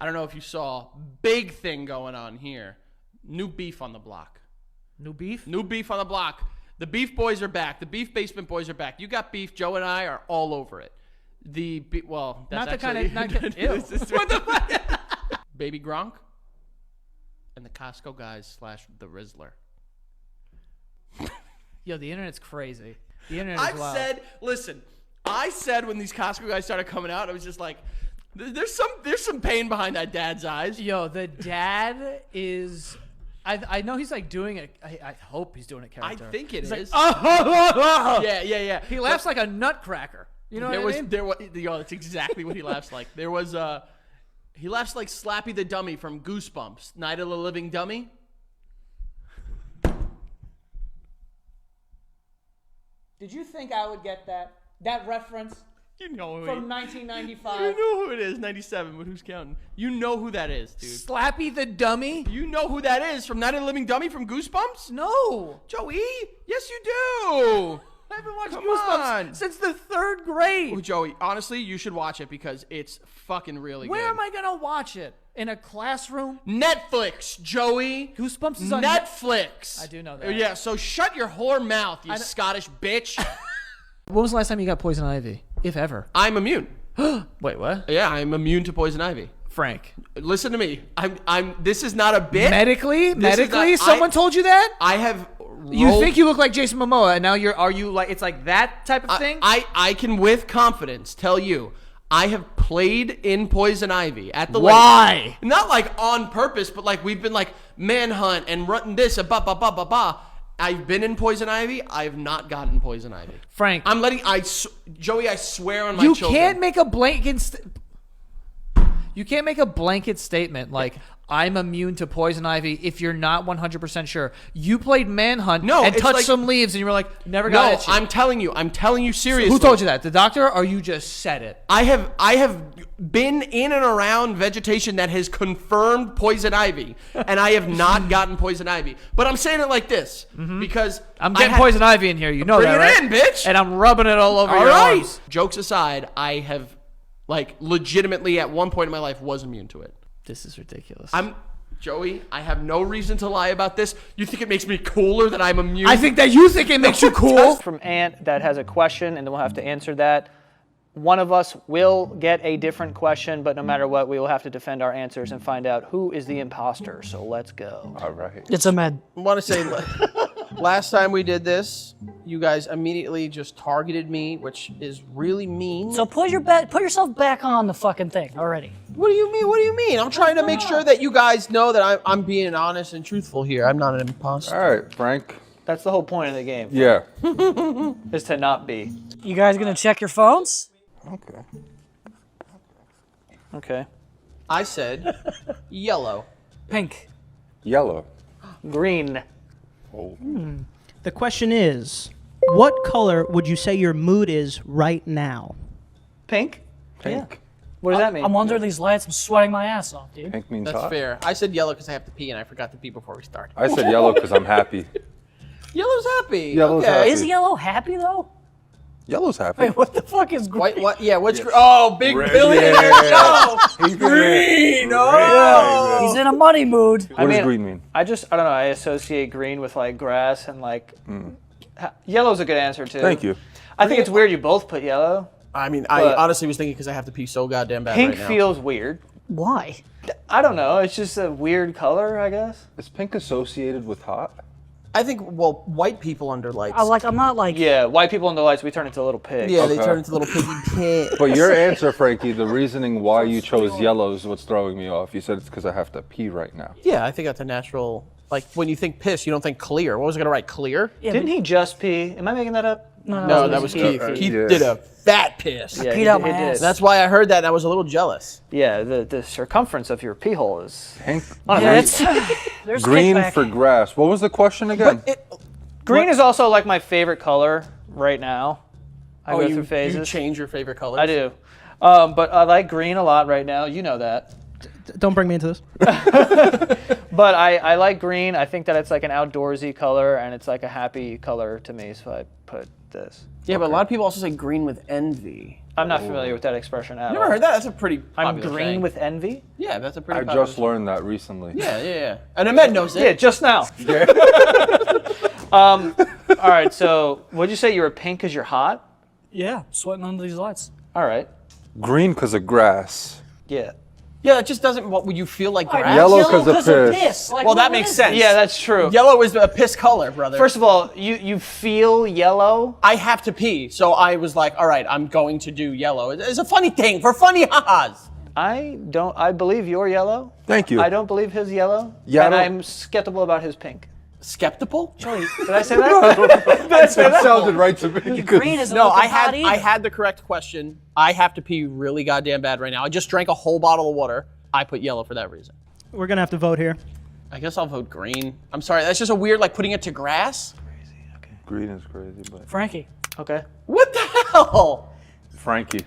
I don't know if you saw, big thing going on here. New beef on the block. New beef? New beef on the block. The beef boys are back. The beef basement boys are back. You got beef. Joe and I are all over it. Well, that's not actually... the kind of... Ew. What the fuck? Baby Gronk and the Costco guys / the Rizzler. Yo, the internet's crazy. The internet is wild. I said when these Costco guys started coming out, I was just like, there's some pain behind that dad's eyes. Yo, the dad is... I know he's like doing it. I hope he's doing a character. I think it is. Like, oh! Yeah. He laughs like a nutcracker. You know what I mean? Yo, that's exactly what he laughs like. There was he laughs like Slappy the Dummy from Goosebumps, Night of the Living Dummy. Did you think I would get that reference? You know who from 1995. You know who it is, 97, but who's counting? You know who that is, dude. Slappy the Dummy? You know who that is from Night of the Living Dummy from Goosebumps? No. Joey? Yes, you do. I haven't watched Come Goosebumps on. since the 3rd grade. Oh, Joey, honestly, you should watch it because it's fucking really good. Where am I going to watch it? In a classroom? Netflix, Joey. Goosebumps is on Netflix. I do know that. Yeah, so shut your whore mouth, you Scottish bitch. When was the last time you got poison ivy, if ever? I'm immune. Wait, what? Yeah, I'm immune to poison ivy. Frank. Listen to me. This is not a bit. Medically? Someone told you that? I have... You think you look like Jason Momoa, and now are you like, it's like that type of thing? I can with confidence tell you, I have played in poison ivy at the Why? lake. Not like on purpose, but like we've been like manhunt and running this, I've been in poison ivy. I've not gotten poison ivy. Frank. Joey, I swear on my children. You can't make a blanket statement like, I'm immune to poison ivy if you're not 100% sure. You played manhunt and touched some leaves and you were like, never got it. No, I'm telling you seriously. Who told you that? The doctor, or you just said it? I have been in and around vegetation that has confirmed poison ivy, and I have not gotten poison ivy. But I'm saying it like this because I'm getting poison ivy in here. You know that, right? Bring it in, bitch. And I'm rubbing it all over your arms. Jokes aside, I have legitimately at one point in my life was immune to it. This is ridiculous. Joey, I have no reason to lie about this. You think it makes me cooler that I'm immune? I think that you think it makes you cool. From Ant that has a question, and then we'll have to answer that. One of us will get a different question, but no matter what, we will have to defend our answers and find out who is the imposter. So let's go. All right. It's Ahmed. I want to say, last time we did this, you guys immediately just targeted me, which is really mean. So put yourself back on the fucking thing already. What do you mean? What do you mean? I'm trying to make sure that you guys know that I'm being honest and truthful here. I'm not an imposter. All right, Frank. That's the whole point of the game. Yeah. Is to not be. You guys gonna check your phones? Okay. Okay. I said yellow. Pink. Yellow. Green. Oh. The question is, what color would you say your mood is right now? Pink? Pink. Yeah. What does that mean? I'm under these lights. I'm sweating my ass off, dude. Pink means That's hot. fair. I said yellow because I have to pee and I forgot to pee before we started. I said yellow because I'm happy. Yellow's happy. Yellow's okay. happy. Is yellow happy though? Yellow's happy. Wait, what the fuck is green? White, what? Yeah, what's Oh, big Red, billionaire yeah. Joe. He's green. Oh. He's in a money mood. What does green mean? I don't know. I associate green with like grass and like yellow's a good answer too. Thank you. I think it's weird you both put yellow. I mean, I honestly was thinking because I have to pee so goddamn bad Pink right now. feels weird. Why? I don't know. It's just a weird color, I guess. Is pink associated with hot? I think, well, white people under lights. I'm not like. Yeah, white people in the lights, we turn into little pigs. Yeah, they turn into little piggy pigs. But your answer, Frankie, the reasoning why you chose yellow is what's throwing me off. You said it's because I have to pee right now. Yeah, I think that's a natural. Like when you think piss, you don't think clear. What was I gonna write? Clear? Yeah, Didn't he just pee? Am I making that up? No, that was Keith. Keith yeah. did a fat piss. Yeah, peed out my ass. That's why I heard that and I was a little jealous. Yeah, the circumference of your pee hole is... Pink. Yeah, there's Green kickback. for grass. What was the question again? Green is also like my favorite color right now. I go through you phases. change your favorite colors? I do. But I like green a lot right now. You know that. Don't bring me into this. But I like green. I think that it's like an outdoorsy color and it's like a happy color to me. So I put this. Yeah, but a lot of people also say green with envy. I'm not familiar with that expression at all. Never heard that? That's a pretty I'm popular green thing. with envy? Yeah, that's a pretty I popular just learned that recently. Yeah. And Ahmed knows it. Yeah, just now. All right, so would you say you were pink because you're hot? Yeah, sweating under these lights. All right. Green because of grass. Yeah. Yeah, it just doesn't. What would you feel like grass? Yellow 'cause of piss. Like, Well, that what makes is sense. Yeah, that's true. Yellow is a piss color, brother. First of all, you feel yellow. I have to pee, so I was like, all right, I'm going to do yellow. It's a funny thing for funny ha-has. I believe you're yellow. Thank you. I don't believe his yellow. Yeah, and I don't- I'm skeptical about his pink. Skeptical? Did I say that? That sounded right to me. Green is No, looking hot I either. had the correct question. I have to pee really goddamn bad right now. I just drank a whole bottle of water. I put yellow for that reason. We're gonna have to vote here. I guess I'll vote green. I'm sorry, that's just a weird, like, putting it to grass. Green is crazy, but Frankie. Okay. What the hell? Frankie.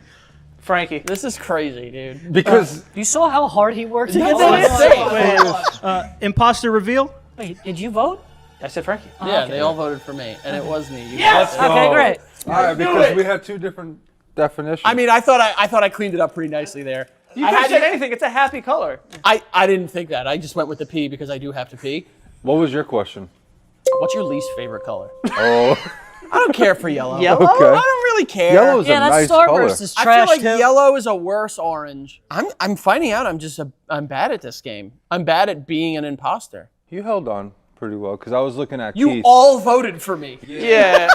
Frankie. This is crazy, dude. Because You saw how hard he worked to get No, that it's in? Imposter reveal. Wait, did you vote? I said Frankie. Yeah, they all voted for me, and it was me. You Yes. guys- Okay, great. all right, because we had two different definitions. I mean, I thought I cleaned it up pretty nicely there. You I could had say to- anything. It's a happy color. I didn't think that. I just went with the pee because I do have to pee. what was your question? What's your least favorite color? Oh, I don't care for yellow. Yellow? I okay. don't really care. Yellow is Yeah, a that nice Starburst color. is I trash feel like too. yellow is a worse orange. I'm finding out I'm bad at this game. I'm bad at being an imposter. You held on pretty well because I was looking at You Keith. all voted for me. Yeah.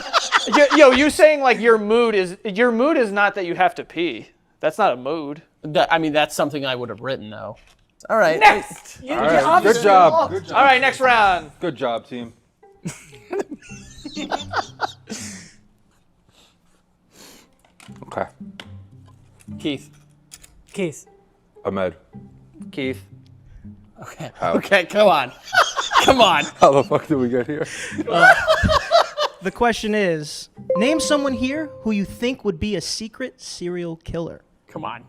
Yo, you saying like your mood is not that you have to pee. That's not a mood. I mean, that's something I would have written though. All right. Next. All right, good job. Good job. All right, next round. Good job, team. Okay. Keith. Keith. Ahmed. Keith. Okay. How? Okay. Come on. Come on. How the fuck did we get here? The question is, name someone here who you think would be a secret serial killer. Come on.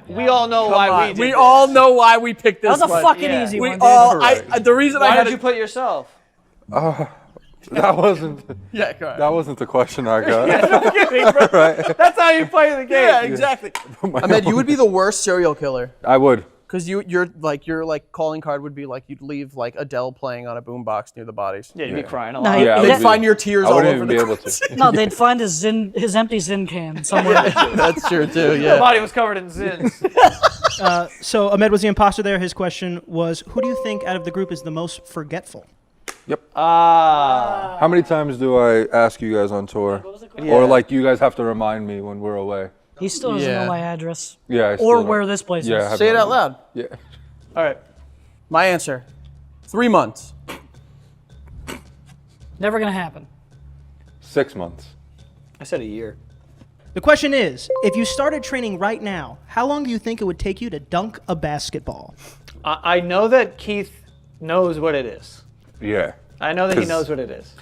We all know why we did We this. all know why we picked this That was a one. fucking Yeah. easy We one, dude. all. Right. The reason I Why had did you put yourself? That wasn't. Yeah. Go ahead. That wasn't the question I got. That's how you play the game. Yeah. Exactly. Ahmed, you would be the worst serial killer. I would. Because your calling card would be like you'd leave like Adele playing on a boombox near the bodies. Yeah, you'd be crying a No, lot. Yeah, I They'd would find be- your tears I all wouldn't over even the be able carpet. to. No, they'd find his empty Zin can somewhere. That's true too. The Yeah. body was covered in zins. So Ahmed was the imposter there. His question was, who do you think out of the group is the most forgetful? Yep. Ah. How many times do I ask you guys on tour? Or like you guys have to remind me when we're away? He still doesn't Yeah. know my address Yeah. I still or don't. where this place Yeah. I is. have Say it no out idea. loud. Yeah. All right. My answer: 3 months. Never gonna happen. 6 months. I said a year. The question is, if you started training right now, how long do you think it would take you to dunk a basketball? I know that Keith knows what it is. Yeah. I know that he 'Cause- knows what it is.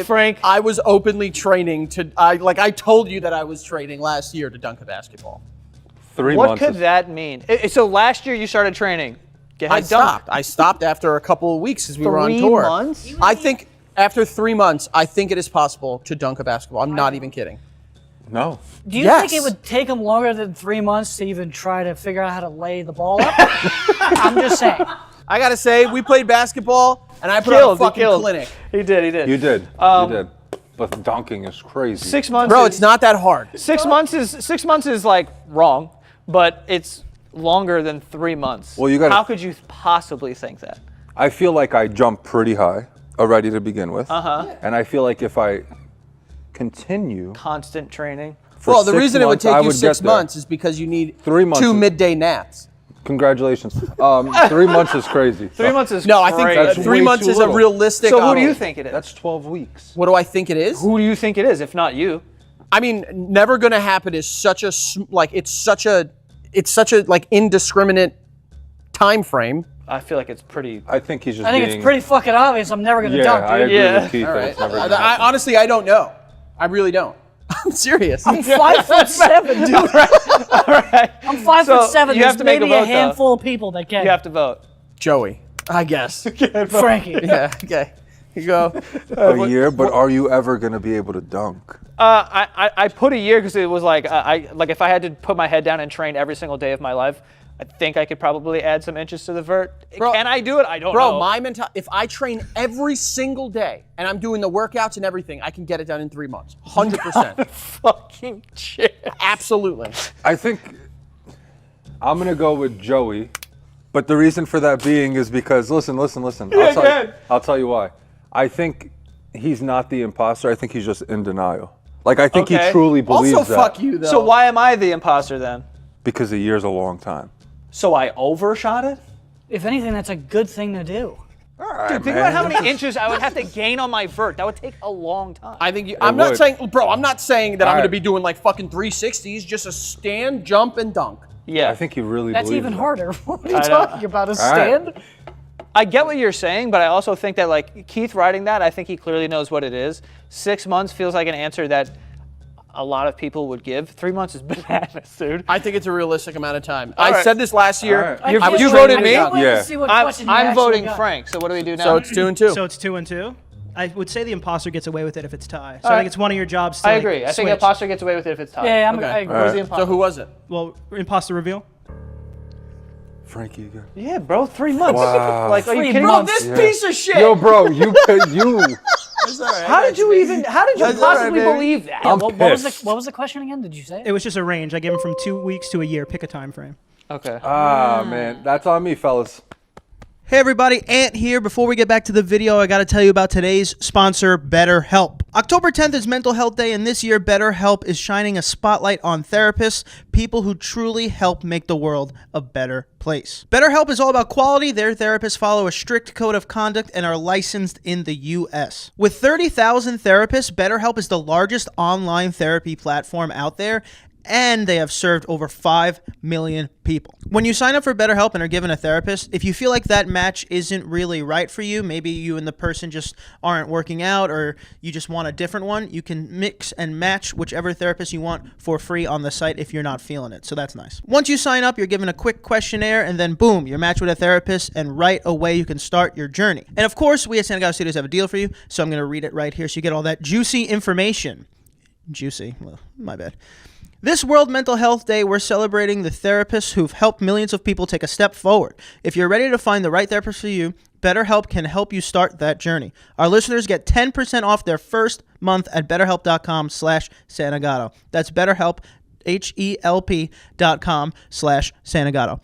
Frank, I was openly training to. I told you that I was training last year to dunk a basketball. 3 What months. could that mean? So last year you started training. Get I dunked. stopped. I stopped after a couple of weeks as we were on 3 tour. months? I think after 3 months, I think it is possible to dunk a basketball. I'm not even kidding. No. Do you Yes. think it would take him longer than 3 months to even try to figure out how to lay the ball up? I'm just saying. I gotta say, we played basketball, and I put Killed, on a he fucking killed. clinic. He did. You did. You did. But dunking is crazy. 6 months. Bro, is, it's not that hard. 6 months is 6 months is like wrong, but it's longer than 3 months. Well, you gotta- How could you possibly think that? I feel like I jumped pretty high already to begin with. And I feel like if I continue Constant training. for Well, the 6 reason it would months, take I you would 6 get there. months is because you need 3 months 2 is- midday naps. Congratulations. 3 months is crazy. 3 months is No, I think crazy. That's 3 way months too is little. a realistic. So who do you think it is? That's 12 weeks. What do I think it is? Who do you think it is, if not you? I mean, never gonna happen is such a it's such a like indiscriminate time frame. I feel like it's pretty. I think he's just I think being... it's pretty fucking obvious. I'm never gonna Yeah, dunk, I dude. agree Yeah. with Keith. All that right. it's never gonna I happen. honestly, I don't know. I really don't. I'm serious. I'm 5'7", dude. All right. I'm 5'7". you have There's to make a maybe vote, a handful of people that can. You have to vote. Joey, I guess. Frankie. Yeah. Okay. You go. A year, but are you ever going to be able to dunk? I put a year because it was like if I had to put my head down and train every single day of my life, I think I could probably add some inches to the vert. Bro, can I do it? I don't know. Bro, my mentality, if I train every single day and I'm doing the workouts and everything, I can get it done in 3 months. 100%. Fucking shit. Absolutely. I think I'm going to go with Joey, but the reason for that being is because, listen. I'll tell you why. I think he's not the imposter. I think he's just in denial. Like, I think he truly believes also, that. fuck you, though. So why am I the imposter then? Because a year's a long time. So I overshot it? If anything, that's a good thing to do. All right, Dude, think about how many inches I would have to gain on my vert. That would take a long time. I think I'm not saying that I'm going to right. be doing like fucking 360s, just a stand, jump, and dunk. Yeah. I think he really That's believes even that. harder. What are you talking about? A stand? I get what you're saying, but I also think that like Keith writing that, I think he clearly knows what it is. 6 months feels like an answer that a lot of people would give. 3 months is bananas, dude. I think it's a realistic amount of time. All I right. said this last year. All right. I was You training voted to me? dunk. Yeah. I'm voting Frank, so what do we do now? So it's 2-2. So it's 2-2. I would say the imposter gets away with it if it's tie. So All I right. think it's one of your jobs to I like, agree. I think switch. imposter gets away with it if it's tied. Yeah, Okay. I agree. Who's the imposter? So who was it? Well, imposter reveal. Frankie again. Yeah, bro, 3 months. Wow. Like, are you 3 kidding Bro, months. me? this piece of shit. Yo, bro, you. How did you possibly believe that? I'm What pissed. was the question again? Did you say? It was just a range. I gave him from 2 weeks to a year. Pick a time frame. Okay. Ah, man. That's on me, fellas. Hey everybody, Ant here. Before we get back to the video, I got to tell you about today's sponsor, BetterHelp. October 10th is Mental Health Day, and this year BetterHelp is shining a spotlight on therapists, people who truly help make the world a better place. BetterHelp is all about quality. Their therapists follow a strict code of conduct and are licensed in the U.S. With 30,000 therapists, BetterHelp is the largest online therapy platform out there, and they have served over 5 million people. When you sign up for BetterHelp and are given a therapist, if you feel like that match isn't really right for you, maybe you and the person just aren't working out or you just want a different one, you can mix and match whichever therapist you want for free on the site if you're not feeling it. So that's nice. Once you sign up, you're given a quick questionnaire and then boom, you're matched with a therapist and right away you can start your journey. And of course, we at Santa Gato Studios have a deal for you, so I'm going to read it right here so you get all that juicy information. Juicy? Well, my bad. This World Mental Health Day, we're celebrating the therapists who've helped millions of people take a step forward. If you're ready to find the right therapist for you, BetterHelp can help you start that journey. Our listeners get 10% off their first month at BetterHelp.com/Santagato. That's BetterHelp, HELP.com/Santagato.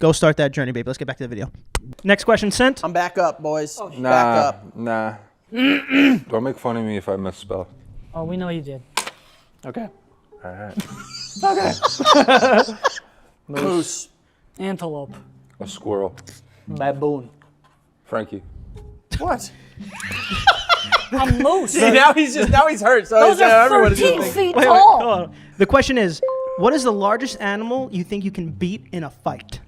Go start that journey, baby. Let's get back to the video. Next question sent. I'm back up, boys. Back Nah, up. nah. Don't make fun of me if I misspell. Oh, we know you did. Okay. All right. Moose. Antelope. A squirrel. Baboon. Frankie. What? A moose. See, now he's hurt. So Those are everyone is 13 just feet Wait, tall. hold on. The question is, what is the largest animal you think you can beat in a fight?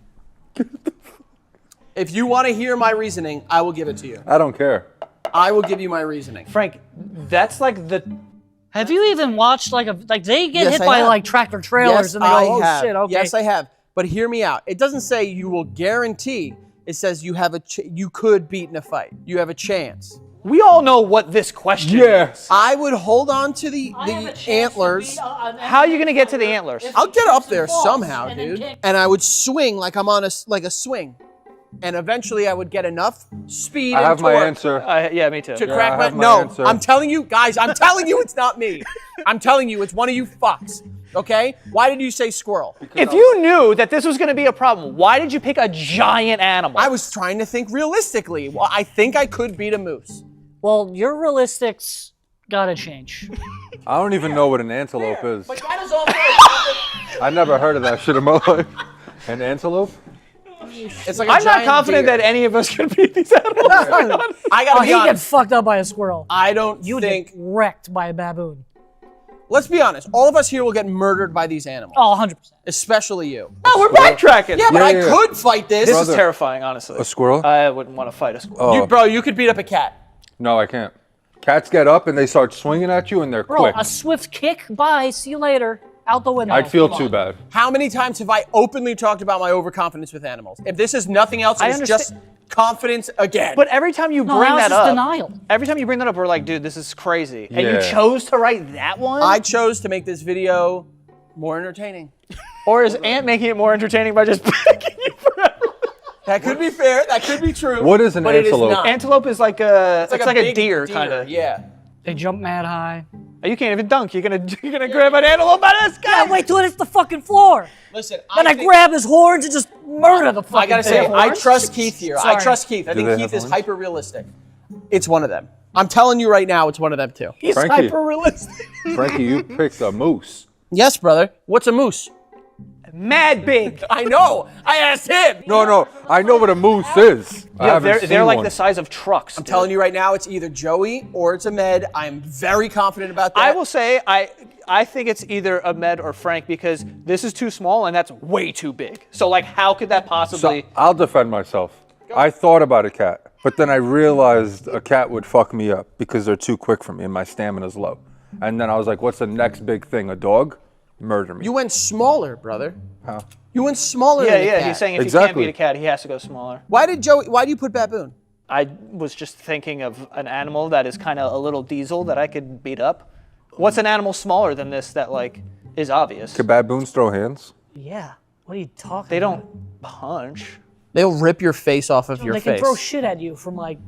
If you want to hear my reasoning, I will give it to you. I don't care. I will give you my reasoning. Frank, that's like the... Have you even watched they get Yes, hit I by have. like tractor trailers and they go, I oh have. shit, okay. Yes, I have. But hear me out. It doesn't say you will guarantee. It says you have you could beat in a fight. You have a chance. We all know what this question is. I would hold on to the antlers. How are you going to get to the antlers? I'll get up there somehow, and then dude. kick. And I would swing like I'm on a swing. And eventually I would get enough speed I and have my torque answer. Yeah, me too. to Yeah, crack I my... have my No, answer. I'm telling you, guys, I'm telling you it's not me. I'm telling you it's one of you fucks. Okay? Why did you say squirrel? If you knew that this was going to be a problem, why did you pick a giant animal? I was trying to think realistically. Well, I think I could beat a moose. Well, your realistics gotta change. I don't even know what an antelope is. But that is also... I never heard of that shit in my life. An antelope? It's like a I'm not giant confident deer. that any of us can beat these animals. I Oh, gotta be he'd get honest. fucked up by a squirrel. I don't You would think... get wrecked by a baboon. Let's be honest. All of us here will get murdered by these animals. Oh, 100%. Especially you. Oh, we're backtracking. Yeah, but Yeah, I yeah. could fight this. This is Brother. terrifying, honestly. A squirrel? I wouldn't want to fight a squirrel. Oh. Bro, you could beat up a cat. No, I can't. Cats get up and they start swinging at you and they're Bro, quick. a swift kick, bye, see you later. Out the window. I'd feel Come too on. bad. How many times have I openly talked about my overconfidence with animals? If this is nothing else, it's just confidence again. But every time you No, bring now it's that just up, denial. every time you bring that up, we're like, dude, this is crazy. And you Yeah. chose to write that one? I chose to make this video more entertaining. Or is Ant making it more entertaining by just picking you forever? That could be fair. That could be true. What is an but it is antelope? not. Antelope is like a, it's like a big deer, kind of. Yeah. They jump mad high. You can't even dunk. You're gonna grab an antelope by this guy. Yeah, wait till it hits the fucking floor. Listen, Then I think- grab his horns and just murder the fucking I gotta say, thing. I trust Keith here. I Sorry. trust Keith. I Do think they Keith have is horns? hyper realistic. It's one of them. I'm telling you right now, it's one of them too. He's Frankie. hyper realistic. Frankie, you picked a moose. Yes, brother. What's a moose? Mad big. I know. I asked him. No, I know what a moose is. I Yeah, haven't they're seen like one. the size of trucks. I'm telling you right now, it's either Joey or it's Ahmed. I'm very confident about that. I will say I think it's either Ahmed or Frank because this is too small and that's way too big. So like, how could that So possibly? I'll defend myself. I thought about a cat, but then I realized a cat would fuck me up because they're too quick for me and my stamina's low. And then I was like, what's the next big thing? A dog? Murder me. You went smaller, brother. How? You went smaller Yeah, than a cat. He's saying if Exactly. you can't beat a cat, he has to go smaller. Why do you put baboon? I was just thinking of an animal that is kind of a little diesel that I could beat up. What's an animal smaller than this that like is obvious? Could baboons throw hands? Yeah. What are you talking They about? don't punch. They'll rip your face off of your They face. can throw shit at you from like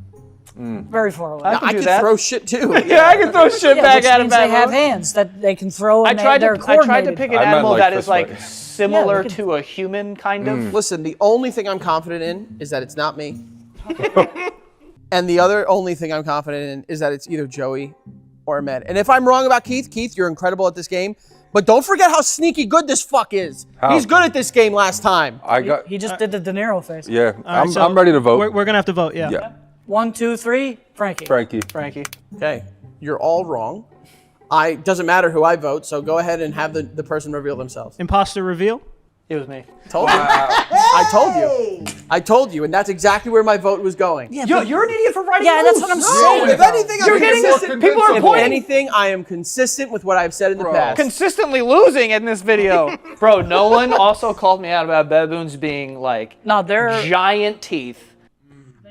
very far away. I can I do can that. throw shit too. Yeah, I can throw shit Yeah, back which at him. means they have hands that they can throw and I they're tried to coordinated. pick an I meant animal like that is fist like fighting. similar Yeah, we could- to a human, kind of. Listen, the only thing I'm confident in is that it's not me. And the other only thing I'm confident in is that it's either Joey or Ahmed. And if I'm wrong about Keith, you're incredible at this game. But don't forget how sneaky good this fuck is. How? He's good at this game last time. I got. He just did the De Niro face. Yeah, All right, so I'm ready to vote. We're gonna have to vote. Yeah. Yeah, 1, 2, 3, Frankie. Frankie. Frankie. Okay, you're all wrong. Doesn't matter who I vote, so go ahead and have the person reveal themselves. Imposter reveal. It was me. Told you. I told you, and that's exactly where my vote was going. Yeah, You're an idiot for writing yeah, that's what I'm saying. If anything, You're getting this. People are If pointing. anything, I am consistent with what I've said in the past. Consistently losing in this video. Bro, Nolan also called me out about baboons being like No, they're giant teeth.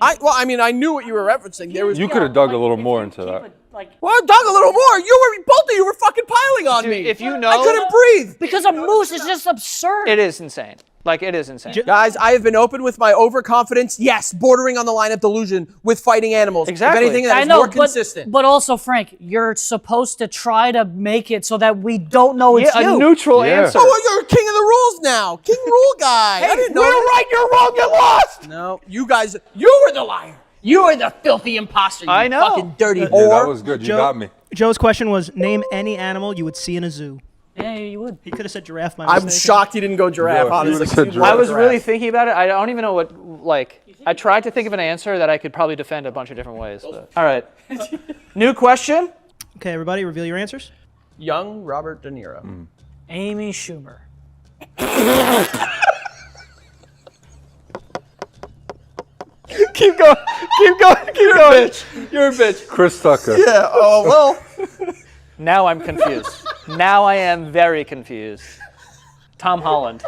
I knew what you were referencing. There was You could have dug a little more into that. Well, dug a little more. Both of you were fucking piling on Dude, me. if you know- I couldn't breathe. because a moose is just absurd. It is insane. Like, it is insane. Guys, I have been open with my overconfidence. Yes, bordering on the line of delusion with fighting animals. Exactly. If anything, that I is know, more consistent. but also, Frank, you're supposed to try to make it so that we don't know Yeah, it's a you. neutral Yeah. answer. Oh, well, you're king of the rules now. King rule guy. I didn't know. We're that. right, you're wrong, you lost. No, you guys, you were the liar. You were the filthy imposter. You I know. fucking dirty Yeah, whore. that was good. You Joe- got me. Joe's question was: name any animal you would see in a zoo. Yeah, you would. He could have said giraffe. By I'm mistake. shocked he didn't go giraffe. Yeah, if he honestly, would've said You giraffe. I went was giraffe. really thinking about it. I don't even know what, like, I tried to think of an answer that I could probably defend a bunch of different ways. But. All right. New question. Okay, everybody, reveal your answers. young Robert De Niro. Amy Schumer. Keep going. Keep going. Keep going. You're a bitch. Chris Tucker. Yeah. Oh well. Now I'm confused. Now I am very confused. Tom Holland.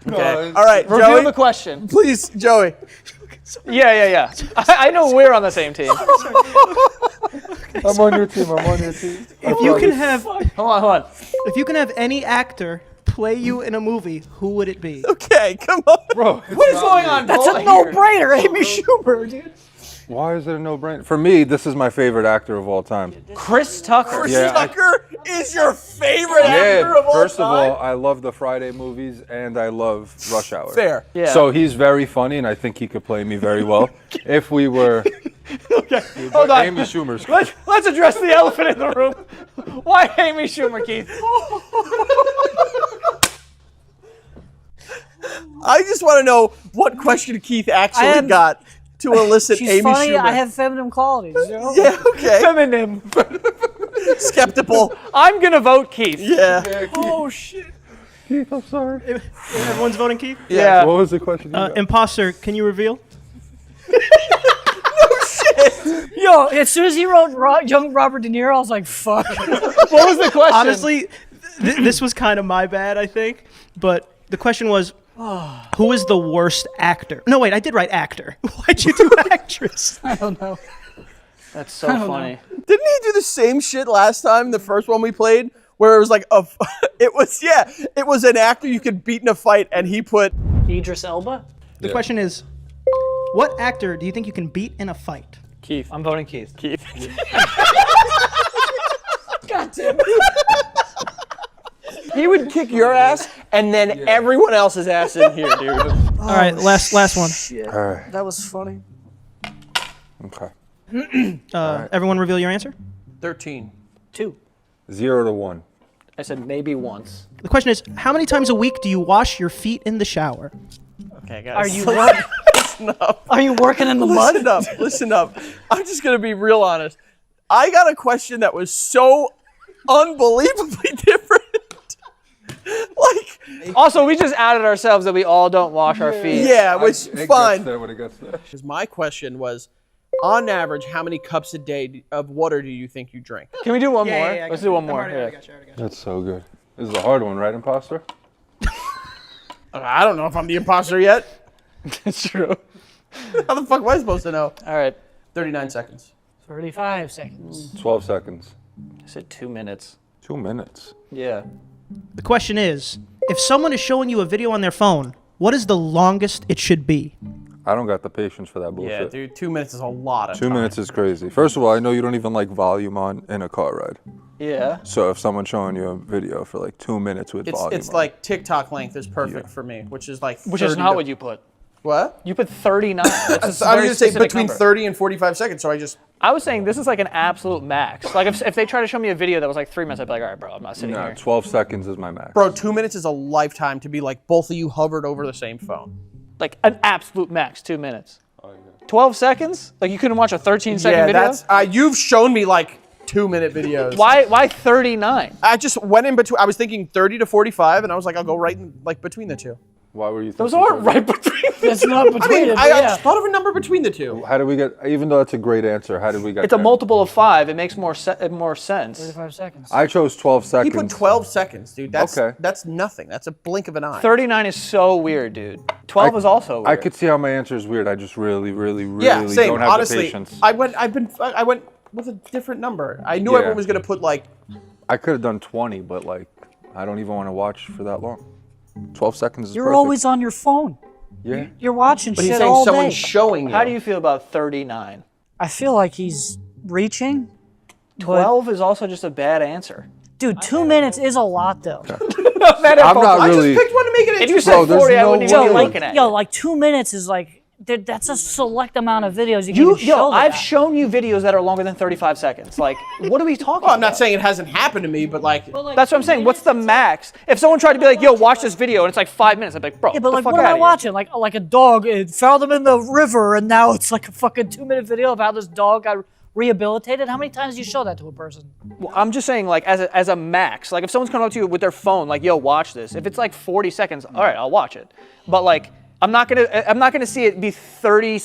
Okay. All right, Reveal Joey. the question. Please, Joey. Yeah. I know we're on the same team. I'm on your team. I'm on your team. If you can have, Hold on. if you can have any actor play you in a movie, who would it be? Okay, come on. Bro, What is going on? That's a no-brainer, Amy Schumer, dude. why is it a no-brainer? For me, this is my favorite actor of all time. Chris Tucker. Chris Yeah, Tucker is your favorite actor Yeah, of all first of time. all, I love the Friday movies and I love Rush Hour. Fair. Yeah. So he's very funny and I think he could play me very well. If we were Hold on. Amy Schumer's. Let's address the elephant in the room. Why Amy Schumer, Keith? I just want to know what question Keith actually got to elicit She's Amy funny. Schumer. I have feminine qualities. You know? Yeah, okay. Feminine. Skeptical. I'm gonna vote Keith. Yeah. Oh shit. Keith, I'm sorry. Everyone's voting Keith. Yeah. What was the question? you got? Imposter, can you reveal? Yo, as soon as he wrote young Robert De Niro, I was like, fuck. What was the question? Honestly, This was kind of my bad, I think. But the question was, who is the worst actor? No, wait, I did write actor. Why'd you do actress? I don't know. That's so funny. Didn't he do the same shit last time, the first one we played, where it was like it was an actor you could beat in a fight, and he put Idris Elba? The question is, what actor do you think you can beat in a fight? Keith. I'm voting Keith. Keith. God damn it. He would kick your ass, and then everyone else's ass in here, dude. All right, last one. Shit. All right. That was funny. Okay. Everyone reveal your answer. 13. 2. 0 to 1. I said maybe once. The question is, how many times a week do you wash your feet in the shower? Okay, guys. Are you Are you working in the mud? Listen up. I'm just gonna be real honest. I got a question that was so unbelievably different. Like, Also, we just outed ourselves that we all don't wash our feet. yeah, which It fine. gets there when it gets there. Because my question was, on average, how many cups a day of water do you think you drink? Can we do one more? Let's do one more. Yeah. That's so good. This is a hard one, right, Impostor? I don't know if I'm the imposter yet. It's true. How the fuck am I supposed to know? All right. 39 seconds. 35 seconds. 12 seconds. I said 2 minutes. 2 minutes. Yeah. The question is, if someone is showing you a video on their phone, what is the longest it should be? I don't got the patience for that bullshit. Yeah, dude, 2 minutes is a lot of 2 time. minutes is crazy. First of all, I know you don't even like volume on in a car ride. Yeah. So if someone's showing you a video for like 2 minutes with volume It's on, like TikTok length is perfect for me, which is like Which is 30 not to- what you put. What? You put 39. That's a I was very going to say specific between number. 30 and 45 seconds, so I just... I was saying this is like an absolute max. Like if they try to show me a video that was like 3 minutes, I'd be like, all right, bro, I'm not sitting no, here. 12 seconds is my max. Bro, 2 minutes is a lifetime to be like both of you hovered over the same phone. Like an absolute max, 2 minutes. 12 seconds? Like you couldn't watch a 13-second video? That's... you've shown me like 2 minute videos. Why 39? I just went in between... I was thinking 30 to 45, and I was like, I'll go right in, like between the two. Why were you Those thinking aren't right between. It's not between it, I but just thought of a number between the two. How did we get, even though that's a great answer, how did we get It's a there? multiple of 5. It makes more sense. 35 seconds. I chose 12 He seconds. put 12 seconds, dude. That's Okay. that's nothing. That's a blink of an eye. 39 is so weird, dude. 12 is also weird. I could see how my answer is weird. I just really Yeah, same. don't have Honestly, the patience. I went with a different number. I knew Yeah. everyone was gonna put like... I could have done 20, but like, I don't even want to watch for that long. 12 seconds is You're perfect. always on your phone. Yeah. You're watching But he's shit saying all someone's day. showing you. How do you feel about 39? I feel like he's reaching. 12 is also just a bad answer. Dude, 2 minutes is a lot though. I'm not I really. just picked one to make it If you interesting. said there's 40, I no wouldn't even way. be Yo, looking at yo, you. like 2 minutes is like that's a select amount of videos you can even show. I've shown you videos that are longer than 35 seconds. Like, what are we talking Well, I'm about? not saying it hasn't happened to me, but like... That's what I'm saying. What's the max? If someone tried to be like, yo, watch this video, and it's like 5 minutes, I'd be like, bro, Yeah, but get like, the fuck what am I outta here. watching? Like a dog. It found him in the river, and now it's like a fucking 2 minute video of how this dog got rehabilitated. How many times do you show that to a person? Well, I'm just saying, like, as a max. Like, if someone's coming up to you with their phone, like, yo, watch this. If it's like 40 seconds, all right, I'll watch it. But like, I'm not gonna see it be 42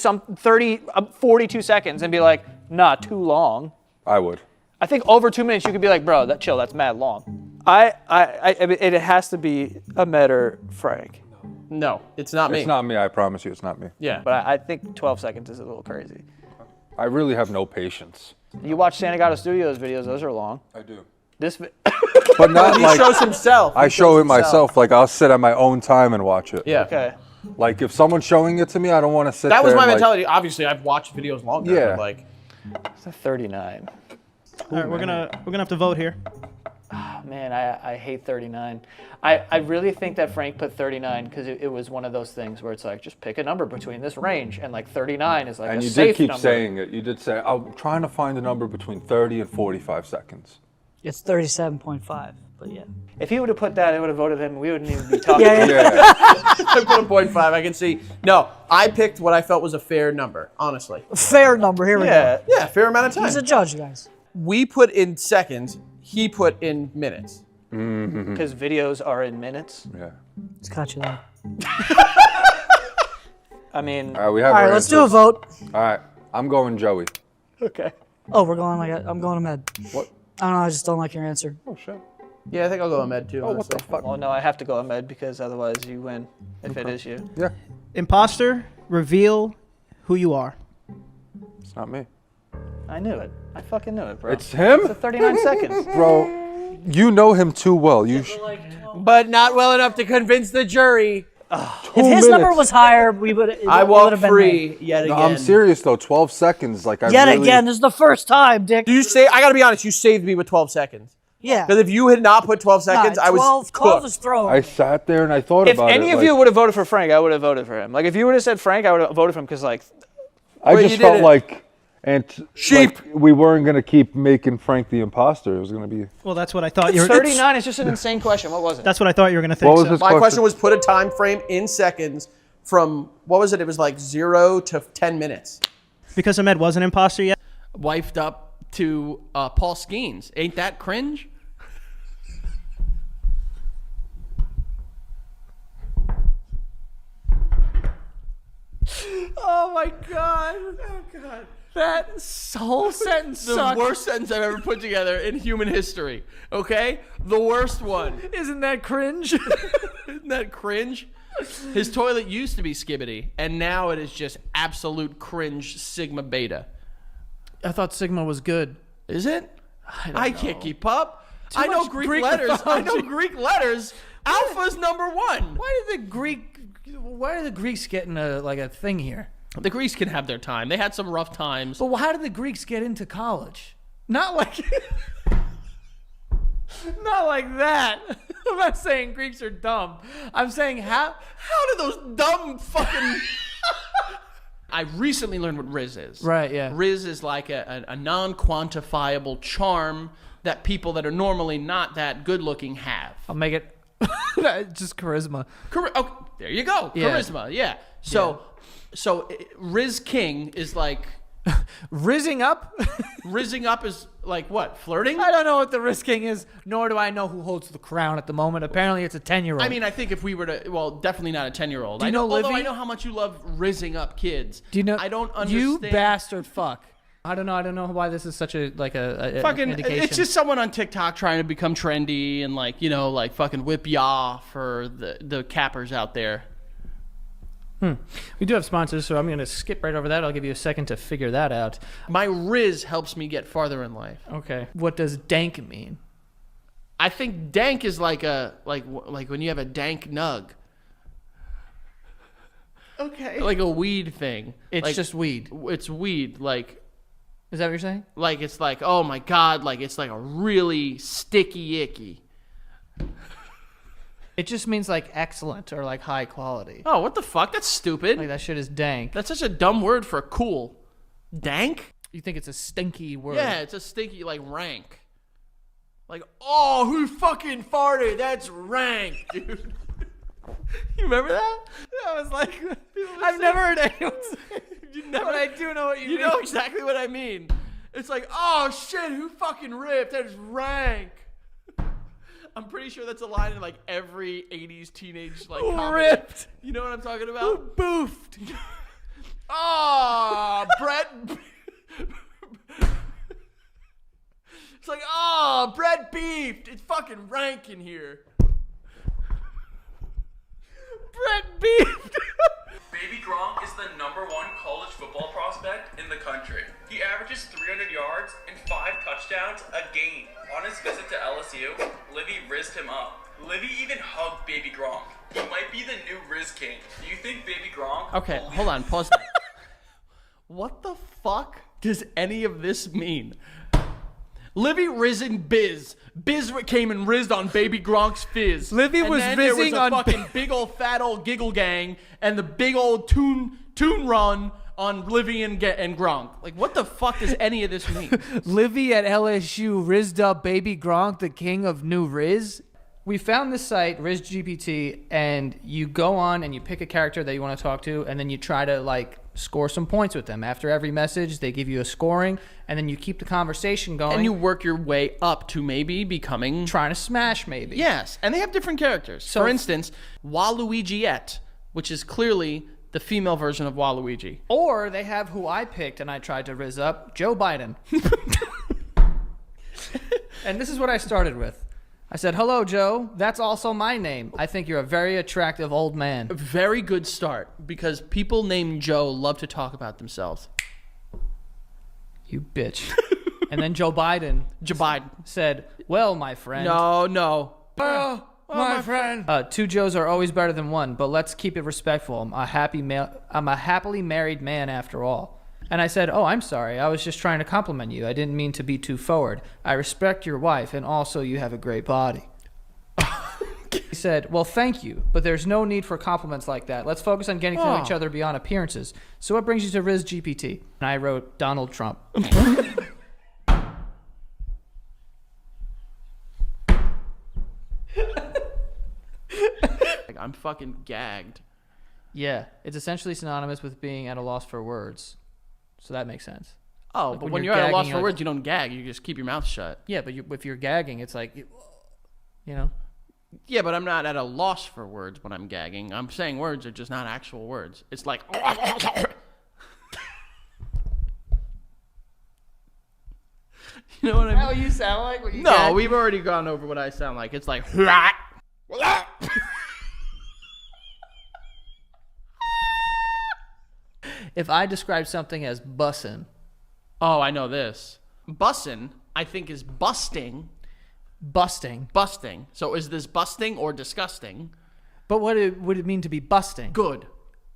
seconds and be like, nah, too long. I would. I think over 2 minutes you could be like, bro, that's mad long. It has to be Ahmed or Frank. No, it's not me. It's not me. I promise you, it's not me. Yeah. But I think 12 seconds is a little crazy. I really have no patience. You watch Santagato Studios videos; those are long. I do. This, But not He like shows himself. I He show shows it himself. myself. Like I'll sit at my own time and watch it. Yeah. okay. Like if someone's showing it to me, I don't want to sit That was there my and, like, mentality. Obviously, I've watched videos longer. Yeah. But like, It's a 39. All right, we're gonna have to vote here. Man, I hate 39. I really think that Frank put 39 because it was one of those things where it's like, just pick a number between this range, and like 39 is like And a you safe did keep number. saying it. You did say, I'm trying to find a number between 30 and 45 seconds. It's 37.5, but yeah. If he would have put that, I would have voted him. We wouldn't even be talking. Yeah, Yeah. I put a 0.5. I can see. No, I picked what I felt was a fair number. Honestly. Fair number. Here we go. Yeah. Yeah, fair amount of time. He's a judge, guys. We put in seconds. He put in minutes. Because videos are in minutes. Yeah. Let's cut you there. I mean, All right, we have All our right, let's do a answers. vote. All right, I'm going Joey. okay. Oh, we're going like I'm going to med. What? I don't know. I just don't like your answer. Oh shit. Yeah, I think I'll go Ahmed too. Oh, what the honestly. fuck? Well, no, I have to go Ahmed because otherwise you win if it is you. Yeah, Imposter, reveal who you are. it's not me. I knew it. I fucking knew it, bro. It's him? It's 39 seconds. Bro, you know him too well. But not well enough to convince the jury. If his number was higher, we would. I walk free yet No, again. I'm serious though. 12 seconds. Like I Yet really, again, this is the first time, Dick. Do you say? I gotta be honest. You saved me with 12 seconds. Yeah. Because if you had not put 12 seconds, I was 12 cooked. is thrown. I sat there and I thought If about it. any of you would have voted for Frank, I would have voted for him. Like if you would have said Frank, I would have voted for him because like I Well, just you felt didn't. like Sheep. like we weren't gonna keep making Frank the imposter. It was gonna be. Well, that's what I thought you were. 39 is just an insane question. What was it? That's what I thought you were gonna think. What was so. his My question was put a time frame in seconds from, what was it? It was like 0 to 10 minutes. Because Ahmed was an imposter yet. Wifed up to Paul Skeens. Ain't that cringe? Oh my god. Oh god. That whole sentence The sucked. worst sentence I've ever put together in human history. Okay? The worst one. Isn't that cringe? Isn't that cringe? His toilet used to be skibbity, and now it is just absolute cringe sigma beta. I thought Sigma was good. Is it? I can't keep up. I know much Greek, Greek letters. I know mythology. Greek letters. Alpha's number one. Why are the Greeks getting a thing here? The Greeks can have their time. They had some rough times. But how did the Greeks get into college? Not like not like that. I'm not saying Greeks are dumb. I'm saying how How do those dumb fucking... I recently learned what Rizz is. Right, yeah. Rizz is like a non-quantifiable charm that people that are normally not that good-looking have. I'll make it just charisma. Oh, there you go. Yeah. Charisma, yeah. So Rizz King is like... Rizzing up? Rizzing up is like what? Flirting? I don't know what the Riz King is, nor do I know who holds the crown at the moment. Apparently it's a 10-year-old. I mean, I think if we were to... Well, definitely not a 10-year-old. Do you know although Livy? I know how much you love rizzing up kids. do you know? I don't understand... You bastard fuck. I don't know why this is such a Fucking, indication. it's just someone on TikTok trying to become trendy and like, you know, like fucking whip yaw for the cappers out there. We do have sponsors, so I'm going to skip right over that. I'll give you a second to figure that out. My Rizz helps me get farther in life. Okay. What does dank mean? I think dank is like like when you have a dank nug. Okay. Like a weed thing. It's Like, just weed. It's weed. Like Is that what you're saying? it's like, oh my God, like it's like a really sticky icky. It just means like excellent or like high quality. Oh, what the fuck? That's stupid. Like that shit is dank. That's such a dumb word for cool. Dank? You think it's a stinky word. Yeah, it's a stinky, like rank. Like, oh, who fucking farted? That's rank, dude. You remember that? I was like, I've never heard anyone say it, but I do know what you You mean. know exactly what I mean. It's like, oh shit, who fucking ripped? That's rank. I'm pretty sure that's a line in like every 80s teenage like comedy. Ripped. You know what I'm talking about? Boofed. Oh, Brett. It's like, oh, Brett beefed. It's fucking rank in here. Brett beefed. Baby Gronk is the #1 college football prospect in the country. He averages 300 yards and 5 touchdowns a game. On his visit to LSU, Livy rizzed him up. Livy even hugged Baby Gronk. He might be the new Rizz King. Do you think Baby Gronk... Okay, hold on, pause that. What the fuck does any of this mean? Livy rizzing Biz. Biz came and rizzed on Baby Gronk's fizz. Livy And was then there was rizzing a on fucking big old fat old giggle gang and the big old tune run on Livy and Gronk. Like, what the fuck does any of this mean? Livy at LSU rizzed up Baby Gronk, the king of new Rizz. We found this site, RizzGPT, and you go on and you pick a character that you want to talk to, and then you try to like score some points with them. After every message, they give you a scoring, and then you keep the conversation going. And you work your way up to maybe becoming... trying to smash maybe. Yes, and they have different characters. So- For instance, Waluigiette, which is clearly the female version of Waluigi. Or they have who I picked and I tried to rizz up, Joe Biden. And this is what I started with. I said, hello, Joe. That's also my name. I think you're a very attractive old man. Very good start, because people named Joe love to talk about themselves. You bitch. And then Joe Biden said, well, my friend. No. Oh, my friend. 2 Joes are always better than 1, but let's keep it respectful. I'm a happily married man after all. And I said, oh, I'm sorry. I was just trying to compliment you. I didn't mean to be too forward. I respect your wife, and also you have a great body. He said, well, thank you, but there's no need for compliments like that. Let's focus on getting to know each other beyond appearances. So what brings you to Rizz GPT? And I wrote Donald Trump. I'm fucking gagged. Yeah, it's essentially synonymous with being at a loss for words. So that makes sense. Oh, Like but when when you're you're at a loss gagging, for you're words, like- you don't gag. You just keep your mouth shut. Yeah, but if you're gagging, it's like, you know? Yeah, but I'm not at a loss for words when I'm gagging. I'm saying words are just not actual words. It's like... You know what I mean? How you sound like when you No, gag? we've already gone over what I sound like. It's like... If I describe something as bussin', Oh, I know this. Bussin', I think, is busting. busting, Busting. So is this busting or disgusting? but what would it mean to be busting? Good.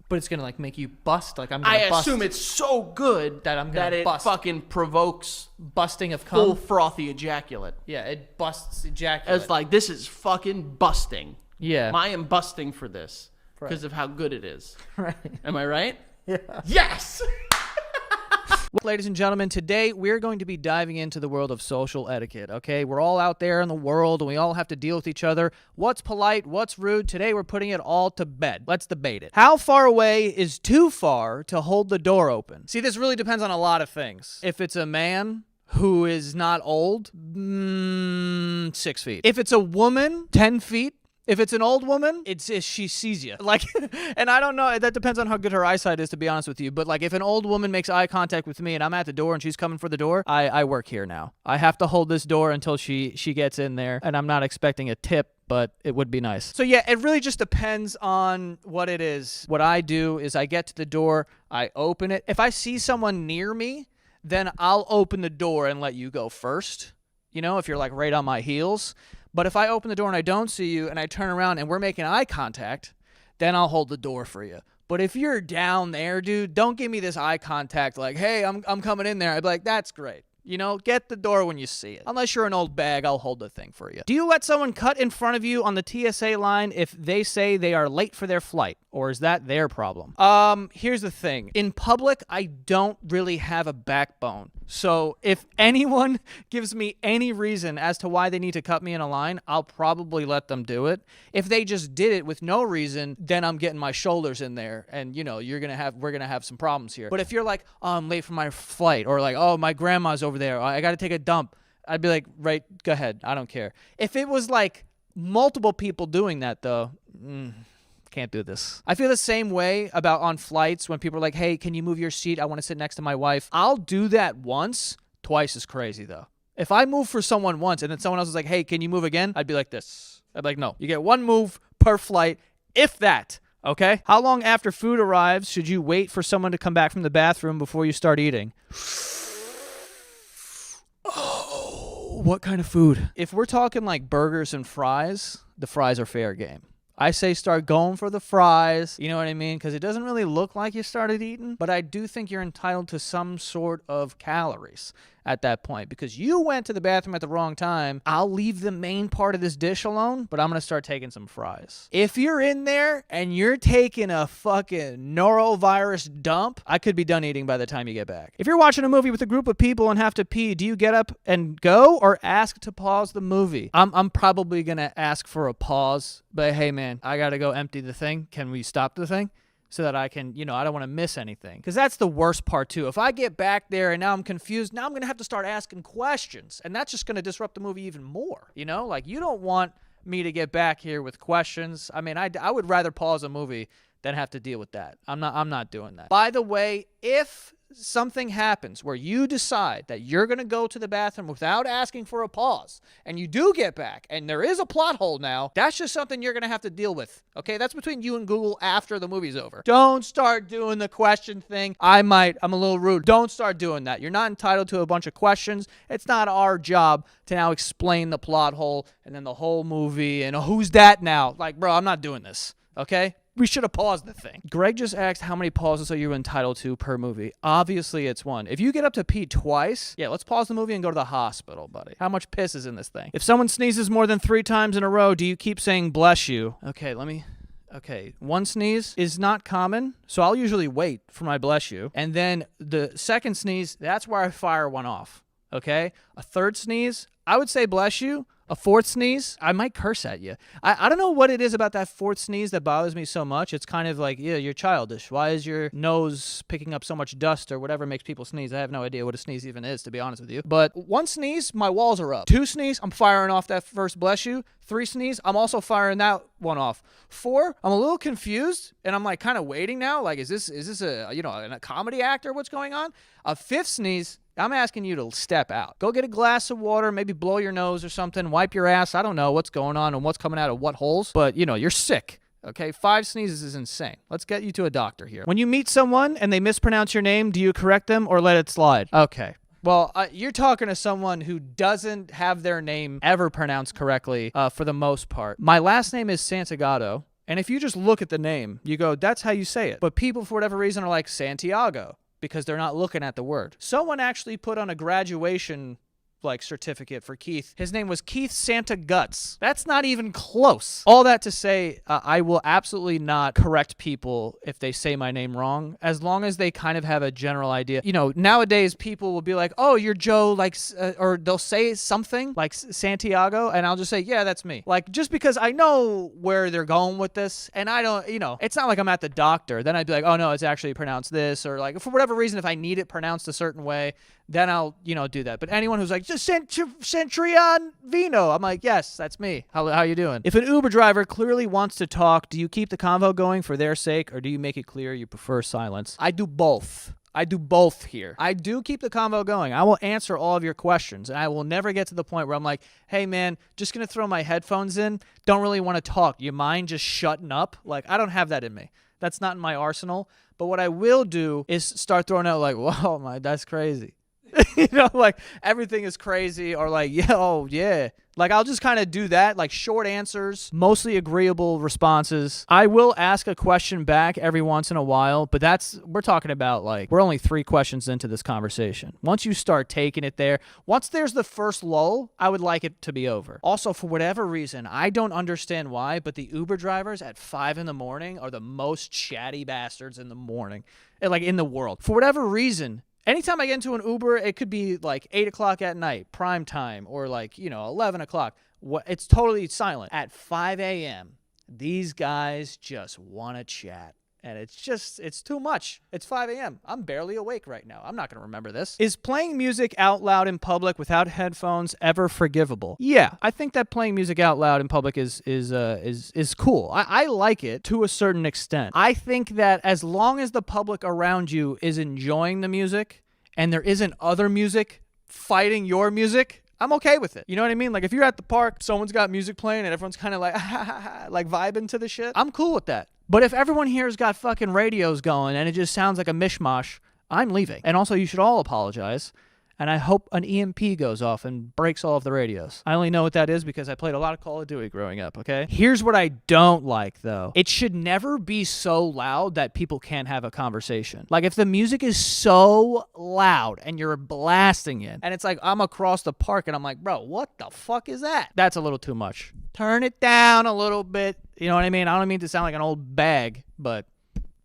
But it's gonna like make you bust, like I'm gonna I bust. assume it's so good That I'm gonna that it bust. fucking provokes busting of cum. full frothy ejaculate. Yeah, it busts ejaculate. It's like, this is fucking busting. yeah, I am busting for this Right. because of how good it is. right. Am I right? Yeah. Yes! Ladies and gentlemen, today we're going to be diving into the world of social etiquette, okay? We're all out there in the world, and we all have to deal with each other. What's polite? What's rude? Today we're putting it all to bed. Let's debate it. How far away is too far to hold the door open? See, this really depends on a lot of things. If it's a man who is not old, 6 feet. If it's a woman, 10 feet. If it's an old woman, it's she sees you. Like, and I don't know, that depends on how good her eyesight is, to be honest with you. But like, if an old woman makes eye contact with me and I'm at the door and she's coming for the door, I work here now. I have to hold this door until she gets in there, and I'm not expecting a tip, but it would be nice. So yeah, it really just depends on what it is. What I do is I get to the door, I open it. If I see someone near me, then I'll open the door and let you go first. You know, if you're like right on my heels. But if I open the door and I don't see you and I turn around and we're making eye contact, then I'll hold the door for you. But if you're down there, dude, don't give me this eye contact like, hey, I'm coming in there. I'd be like, that's great. You know, get the door when you see it. Unless you're an old bag, I'll hold the thing for you. Do you let someone cut in front of you on the TSA line if they say they are late for their flight? Or is that their problem? Here's the thing. In public, I don't really have a backbone. So if anyone gives me any reason as to why they need to cut me in a line, I'll probably let them do it. If they just did it with no reason, then I'm getting my shoulders in there, and you know, we're gonna have some problems here. But if you're like, oh, I'm late for my flight, or like, oh, my grandma's over there, I gotta take a dump, I'd be like, right, go ahead, I don't care. If it was like multiple people doing that though, can't do this. I feel the same way about on flights when people are like, hey, can you move your seat? I want to sit next to my wife. I'll do that once. Twice is crazy though. If I move for someone once and then someone else is like, hey, can you move again? I'd be like this. I'd be like, no, you get one move per flight, if that. Okay? How long after food arrives should you wait for someone to come back from the bathroom before you start eating? Oh, what kind of food? If we're talking like burgers and fries, the fries are fair game. I say start going for the fries, you know what I mean? Because it doesn't really look like you started eating, but I do think you're entitled to some sort of calories at that point because you went to the bathroom at the wrong time. I'll leave the main part of this dish alone, but I'm going to start taking some fries. If you're in there and you're taking a fucking norovirus dump, I could be done eating by the time you get back. If you're watching a movie with a group of people and have to pee, do you get up and go or ask to pause the movie? I'm probably going to ask for a pause, but hey man, I got to go empty the thing. Can we stop the thing? So that I can, you know, I don't want to miss anything. Because that's the worst part too. If I get back there and now I'm confused, now I'm going to have to start asking questions. And that's just going to disrupt the movie even more. You know, like you don't want me to get back here with questions. I mean, I would rather pause a movie than have to deal with that. I'm not doing that. By the way, if something happens where you decide that you're going to go to the bathroom without asking for a pause, and you do get back, and there is a plot hole now, that's just something you're going to have to deal with, okay? That's between you and Google after the movie's over. Don't start doing the question thing. I'm a little rude. Don't start doing that. You're not entitled to a bunch of questions. It's not our job to now explain the plot hole and then the whole movie and who's that now? Like, bro, I'm not doing this, okay? We should have paused the thing. Greg just asked how many pauses are you entitled to per movie. Obviously, it's one. If you get up to pee twice, yeah, let's pause the movie and go to the hospital, buddy. How much piss is in this thing? If someone sneezes more than 3 times in a row, do you keep saying bless you? Okay, one sneeze is not common, so I'll usually wait for my bless you. And then the second sneeze, that's where I fire one off, okay? A third sneeze, I would say bless you. A fourth sneeze, I might curse at you. I don't know what it is about that fourth sneeze that bothers me so much. It's kind of like, yeah, you're childish. Why is your nose picking up so much dust or whatever makes people sneeze? I have no idea what a sneeze even is, to be honest with you. But one sneeze, my walls are up. 2 sneeze, I'm firing off that first bless you. 3 sneeze, I'm also firing that one off. 4, I'm a little confused, and I'm like kind of waiting now. Like, is this a comedy act or what's going on? A 5th sneeze, I'm asking you to step out. Go get a glass of water, maybe blow your nose or something, wipe your ass. I don't know what's going on and what's coming out of what holes, but, you're sick. Okay, 5 sneezes is insane. Let's get you to a doctor here. When you meet someone and they mispronounce your name, do you correct them or let it slide? Okay. Well, you're talking to someone who doesn't have their name ever pronounced correctly for the most part. My last name is Santagato, and if you just look at the name, you go, that's how you say it. But people, for whatever reason, are like Santiago, because they're not looking at the word. Someone actually put on a graduation certificate for Keith. His name was Keith Santa Guts. That's not even close. All that to say, I will absolutely not correct people if they say my name wrong, as long as they kind of have a general idea. Nowadays people will be like, oh, you're Joe, or they'll say something like Santiago, and I'll just say, yeah, that's me. Just because I know where they're going with this, and I don't, it's not like I'm at the doctor. Then I'd be like, oh no, it's actually pronounced this, or for whatever reason, if I need it pronounced a certain way, then I'll, do that. But anyone who's like, just Centurion Vino, I'm like, yes, that's me. How you doing? If an Uber driver clearly wants to talk, do you keep the convo going for their sake, or do you make it clear you prefer silence? I do both. Here. I do keep the convo going. I will answer all of your questions, and I will never get to the point where I'm like, hey, man, just going to throw my headphones in. Don't really want to talk. You mind just shutting up? I don't have that in me. That's not in my arsenal. But what I will do is start throwing out whoa, that's crazy. Everything is crazy, or yeah. I'll just kind of do that, short answers, mostly agreeable responses. I will ask a question back every once in a while, but we're talking about we're only 3 questions into this conversation. Once you start taking it there, once there's the first lull, I would like it to be over. Also, for whatever reason, I don't understand why, but the Uber drivers at 5 in the morning are the most chatty bastards in the morning, in the world. For whatever reason, anytime I get into an Uber, it could be 8 o'clock at night, prime time, or 11 o'clock. It's totally silent. At 5 a.m., these guys just want to chat. And it's too much. It's 5 a.m. I'm barely awake right now. I'm not going to remember this. Is playing music out loud in public without headphones ever forgivable? Yeah, I think that playing music out loud in public is cool. I like it to a certain extent. I think that as long as the public around you is enjoying the music and there isn't other music fighting your music, I'm okay with it. You know what I mean? If you're at the park, someone's got music playing and everyone's kind of vibing to the shit, I'm cool with that. But if everyone here's got fucking radios going and it just sounds like a mishmash, I'm leaving. And also, you should all apologize. And I hope an EMP goes off and breaks all of the radios. I only know what that is because I played a lot of Call of Duty growing up, okay? Here's what I don't like, though. It should never be so loud that people can't have a conversation. If the music is so loud and you're blasting it, and it's I'm across the park and I'm like, bro, what the fuck is that? That's a little too much. Turn it down a little bit. You know what I mean? I don't mean to sound like an old bag, but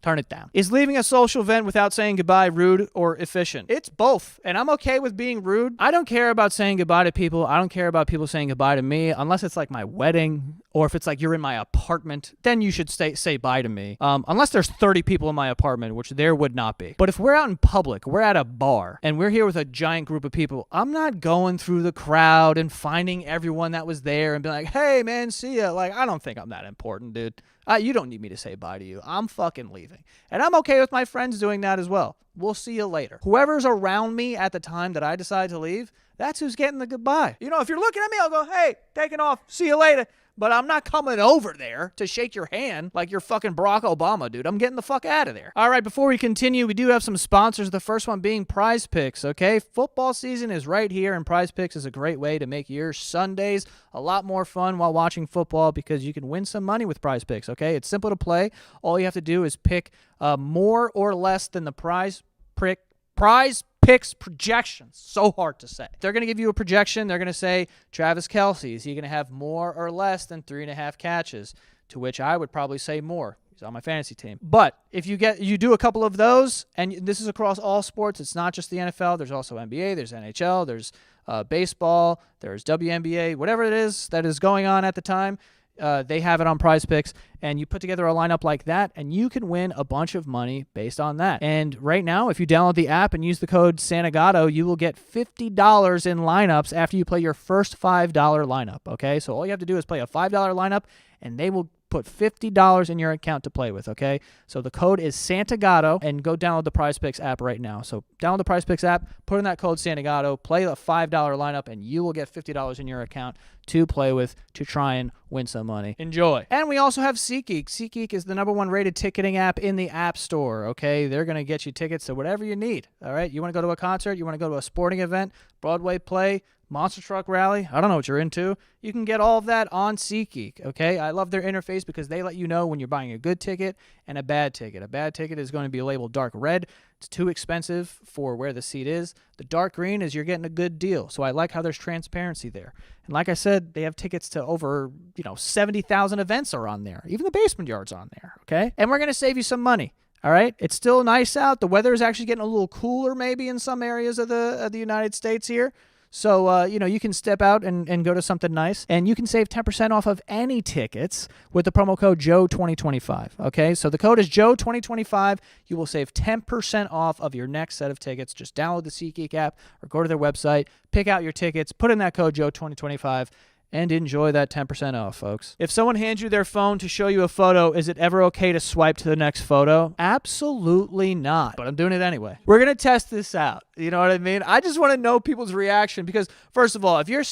turn it down. Is leaving a social event without saying goodbye rude or efficient? It's both, and I'm okay with being rude. I don't care about saying goodbye to people. I don't care about people saying goodbye to me unless it's my wedding, or if it's you're in my apartment, then you should say bye to me. Unless there's 30 people in my apartment, which there would not be. But if we're out in public, we're at a bar, and we're here with a giant group of people, I'm not going through the crowd and finding everyone that was there and being like, hey, man, see ya. I don't think I'm that important, dude. You don't need me to say bye to you. I'm fucking leaving. And I'm okay with my friends doing that as well. We'll see you later. Whoever's around me at the time that I decide to leave, that's who's getting the goodbye. You know, if you're looking at me, I'll go, hey, taking off. See you later. But I'm not coming over there to shake your hand like you're fucking Barack Obama, dude. I'm getting the fuck out of there. All right, before we continue, we do have some sponsors. The first one being Prize Picks, okay? Football season is right here, and Prize Picks is a great way to make your Sundays a lot more fun while watching football because you can win some money with Prize Picks, okay? It's simple to play. All you have to do is pick more or less than the Prize Picks projections. So hard to say. They're going to give you a projection. They're going to say, Travis Kelce, is he going to have more or less than 3.5 catches? To which I would probably say more. He's on my fantasy team. But if you do a couple of those, and this is across all sports, it's not just the NFL. There's also NBA, there's NHL, there's baseball, there's WNBA, whatever it is that is going on at the time. They have it on Prize Picks, and you put together a lineup like that, and you can win a bunch of money based on that. And right now, if you download the app and use the code Santagato, you will get $50 in lineups after you play your first $5 lineup, okay? So all you have to do is play a $5 lineup, and they will put $50 in your account to play with, okay? So the code is Santagato, and go download the Prize Picks app right now. So download the Prize Picks app, put in that code Santagato, play the $5 lineup, and you will get $50 in your account to play with to try and win some money. Enjoy. And we also have SeatGeek. SeatGeek is the #1 rated ticketing app in the App Store, okay? They're going to get you tickets to whatever you need, all right? You want to go to a concert, you want to go to a sporting event, Broadway play, monster truck rally, I don't know what you're into. You can get all of that on SeatGeek, okay? I love their interface because they let you know when you're buying a good ticket and a bad ticket. A bad ticket is going to be labeled dark red. It's too expensive for where the seat is. The dark green is you're getting a good deal. So I like how there's transparency there. And like I said, they have tickets to over, 70,000 events are on there. Even the Basement Yard's on there, okay? And we're going to save you some money. All right, it's still nice out. The weather is actually getting a little cooler maybe in some areas of the United States here. So, you can step out and go to something nice. And you can save 10% off of any tickets with the promo code JOE2025. Okay, so the code is JOE2025. You will save 10% off of your next set of tickets. Just download the SeatGeek app or go to their website, pick out your tickets, put in that code JOE2025, and enjoy that 10% off, folks. If someone hands you their phone to show you a photo, is it ever okay to swipe to the next photo? Absolutely not, but I'm doing it anyway. We're going to test this out. You know what I mean? I just want to know people's reaction because, first of all, if you're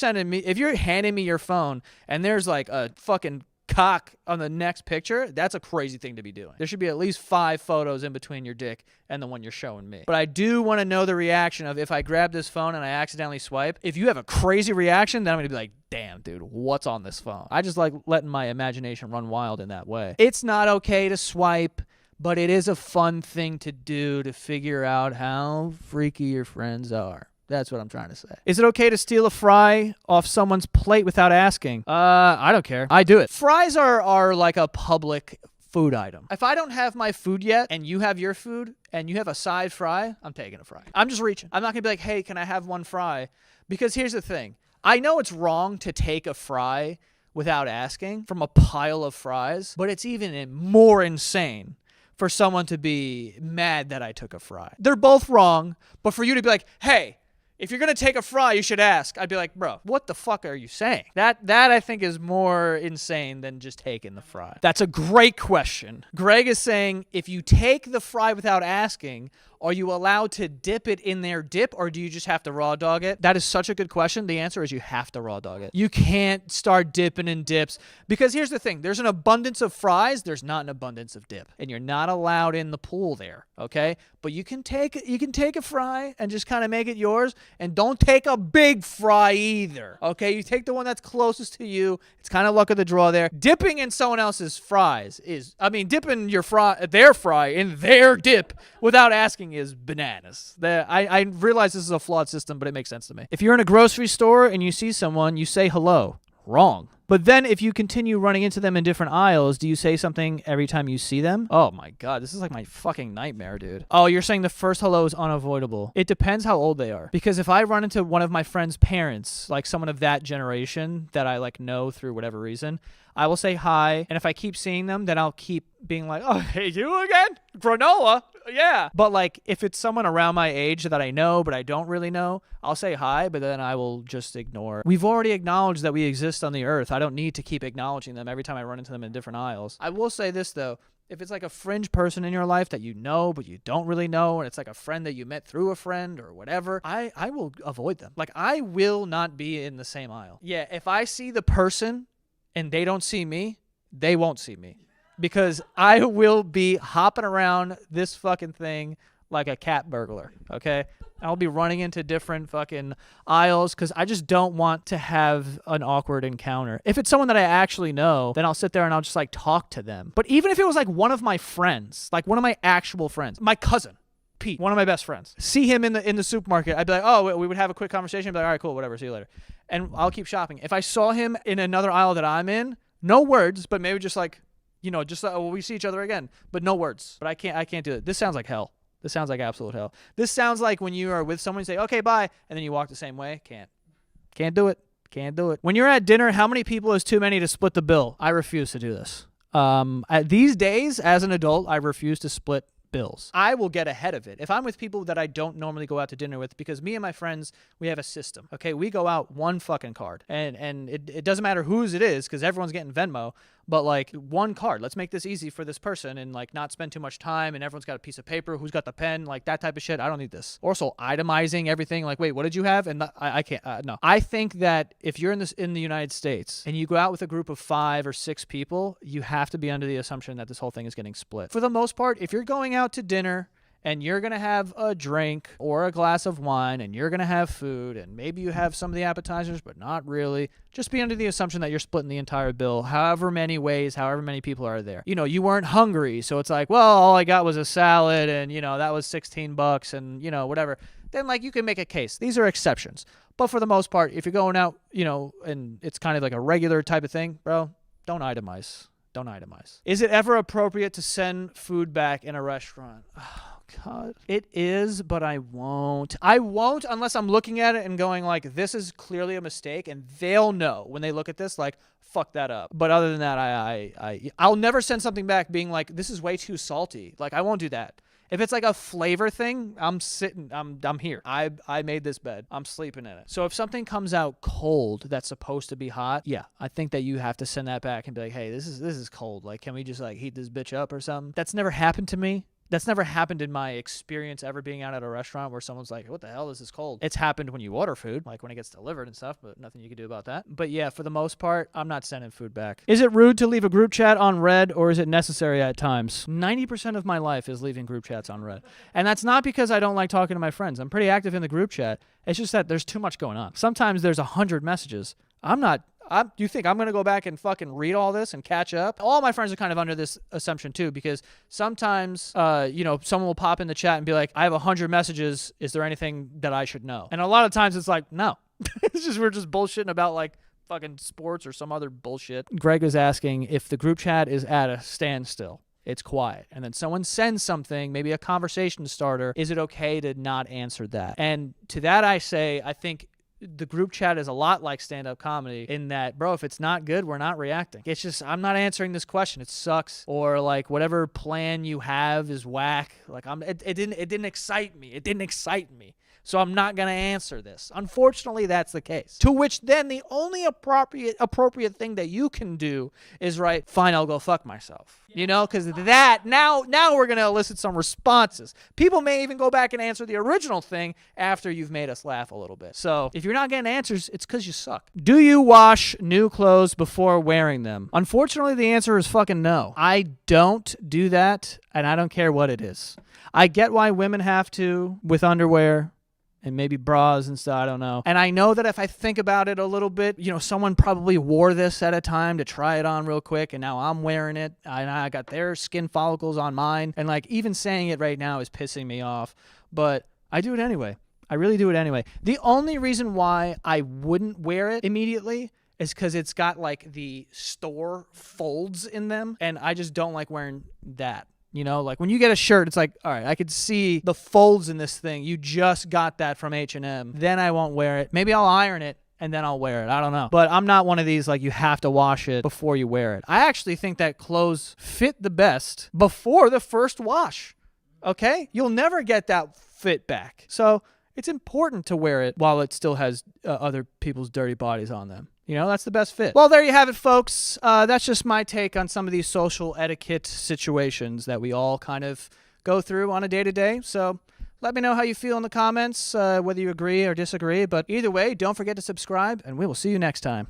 handing me your phone and there's like a fucking cock on the next picture, that's a crazy thing to be doing. There should be at least 5 photos in between your dick and the one you're showing me. But I do want to know the reaction of if I grab this phone and I accidentally swipe. If you have a crazy reaction, then I'm going to be like, damn, dude, what's on this phone? I just like letting my imagination run wild in that way. It's not okay to swipe, but it is a fun thing to do to figure out how freaky your friends are. That's what I'm trying to say. Is it okay to steal a fry off someone's plate without asking? I don't care. I do it. Fries are like a public food item. If I don't have my food yet and you have your food and you have a side fry, I'm taking a fry. I'm just reaching. I'm not going to be like, hey, can I have one fry? Because here's the thing. I know it's wrong to take a fry without asking from a pile of fries, but it's even more insane for someone to be mad that I took a fry. They're both wrong, but for you to be like, hey, if you're going to take a fry, you should ask. I'd be like, bro, what the fuck are you saying? That I think is more insane than just taking the fry. That's a great question. Greg is saying, if you take the fry without asking, are you allowed to dip it in their dip or do you just have to raw dog it? That is such a good question. The answer is you have to raw dog it. You can't start dipping in dips because here's the thing. There's an abundance of fries. There's not an abundance of dip. And you're not allowed in the pool there, okay? But you can take a fry and just kind of make it yours and don't take a big fry either, okay? You take the one that's closest to you. It's kind of luck of the draw there. Dipping in someone else's fries dipping their fry in their dip without asking is bananas. I realize this is a flawed system, but it makes sense to me. If you're in a grocery store and you see someone, you say hello. Wrong. But then if you continue running into them in different aisles, do you say something every time you see them? Oh my God, this is like my fucking nightmare, dude. Oh, you're saying the first hello is unavoidable. It depends how old they are. Because if I run into one of my friend's parents, like someone of that generation that I like know through whatever reason, I will say hi. And if I keep seeing them, then I'll keep being like, oh, hey, you again? Granola? Yeah. But like, if it's someone around my age that I know, but I don't really know, I'll say hi, but then I will just ignore. We've already acknowledged that we exist on the earth. I don't need to keep acknowledging them every time I run into them in different aisles. I will say this though. If it's like a fringe person in your life that you know, but you don't really know, and it's like a friend that you met through a friend or whatever, I will avoid them. Like, I will not be in the same aisle. Yeah, if I see the person and they don't see me, they won't see me. Because I will be hopping around this fucking thing like a cat burglar, okay? I'll be running into different fucking aisles because I just don't want to have an awkward encounter. If it's someone that I actually know, then I'll sit there and I'll just like talk to them. But even if it was like one of my friends, like one of my actual friends, my cousin, Pete, one of my best friends, see him in the supermarket, I'd be like, oh, we would have a quick conversation. I'd be like, all right, cool, whatever, see you later. And I'll keep shopping. If I saw him in another aisle that I'm in, no words, but maybe just like, you know, just will we see each other again? But no words. But I can't do it. This sounds like hell. This sounds like absolute hell. This sounds like when you are with someone, you say, okay, bye, and then you walk the same way. Can't do it. Can't do it. When you're at dinner, how many people is too many to split the bill? I refuse to do this. These days, as an adult, I refuse to split bills. I will get ahead of it. If I'm with people that I don't normally go out to dinner with, because me and my friends, we have a system. Okay, we go out one fucking card. And it doesn't matter whose it is, because everyone's getting Venmo. But like, one card. Let's make this easy for this person and like not spend too much time, and everyone's got a piece of paper, who's got the pen, like that type of shit. I don't need this. Also, itemizing everything, like, wait, what did you have? And I can't, no. I think that if you're in the United States and you go out with a group of 5 or 6 people, you have to be under the assumption that this whole thing is getting split. For the most part, if you're going out to dinner and you're going to have a drink or a glass of wine and you're going to have food and maybe you have some of the appetizers, but not really, just be under the assumption that you're splitting the entire bill, however many ways, however many people are there. You know, you weren't hungry, so it's like, well, all I got was a salad and, you know, that was $16 and, you know, whatever. Then, like, you can make a case. These are exceptions. But for the most part, if you're going out, you know, and it's kind of like a regular type of thing, bro, don't itemize. Don't itemize. Is it ever appropriate to send food back in a restaurant? Oh, God. It is, but I won't. I won't unless I'm looking at it and going like, this is clearly a mistake, and they'll know when they look at this, like, fuck that up. But other than that, I'll never send something back being like, this is way too salty. Like, I won't do that. If it's like a flavor thing, I'm here. I made this bed. I'm sleeping in it. So if something comes out cold that's supposed to be hot, yeah, I think that you have to send that back and be like, hey, this is cold. Like, can we just like heat this bitch up or something? That's never happened to me. That's never happened in my experience ever being out at a restaurant where someone's like, what the hell, this is cold. It's happened when you order food, like when it gets delivered and stuff, but nothing you can do about that. But yeah, for the most part, I'm not sending food back. Is it rude to leave a group chat on red, or is it necessary at times? 90% of my life is leaving group chats on red. And that's not because I don't like talking to my friends. I'm pretty active in the group chat. It's just that there's too much going on. Sometimes there's 100 messages. You think I'm going to go back and fucking read all this and catch up? All my friends are kind of under this assumption too, because sometimes, you know, someone will pop in the chat and be like, I have 100 messages. Is there anything that I should know? And a lot of times it's like, no. We're just bullshitting about like fucking sports or some other bullshit. Greg is asking if the group chat is at a standstill. It's quiet. And then someone sends something, maybe a conversation starter. Is it okay to not answer that? And to that I say, I think the group chat is a lot like stand-up comedy in that, bro, if it's not good, we're not reacting. It's just, I'm not answering this question. It sucks. Or like whatever plan you have is whack. Like it didn't excite me. It didn't excite me. So I'm not going to answer this. Unfortunately, that's the case. To which then the only appropriate thing that you can do is write, fine, I'll go fuck myself. You know, because that, now we're going to elicit some responses. People may even go back and answer the original thing after you've made us laugh a little bit. So if you're not getting answers, it's because you suck. Do you wash new clothes before wearing them? Unfortunately, the answer is fucking no. I don't do that, and I don't care what it is. I get why women have to with underwear and maybe bras and stuff, I don't know. And I know that if I think about it a little bit, you know, someone probably wore this at a time to try it on real quick, and now I'm wearing it, and I got their skin follicles on mine, and like even saying it right now is pissing me off, but I do it anyway. I really do it anyway. The only reason why I wouldn't wear it immediately is because it's got like the store folds in them, and I just don't like wearing that. You know, like when you get a shirt, it's like, all right, I could see the folds in this thing. You just got that from H&M. Then I won't wear it. Maybe I'll iron it and then I'll wear it. I don't know. But I'm not one of these, like, you have to wash it before you wear it. I actually think that clothes fit the best before the first wash. Okay? You'll never get that fit back. So it's important to wear it while it still has other people's dirty bodies on them. You know, that's the best fit. Well, there you have it, folks. That's just my take on some of these social etiquette situations that we all kind of go through on a day-to-day. So let me know how you feel in the comments, whether you agree or disagree. But either way, don't forget to subscribe, and we will see you next time.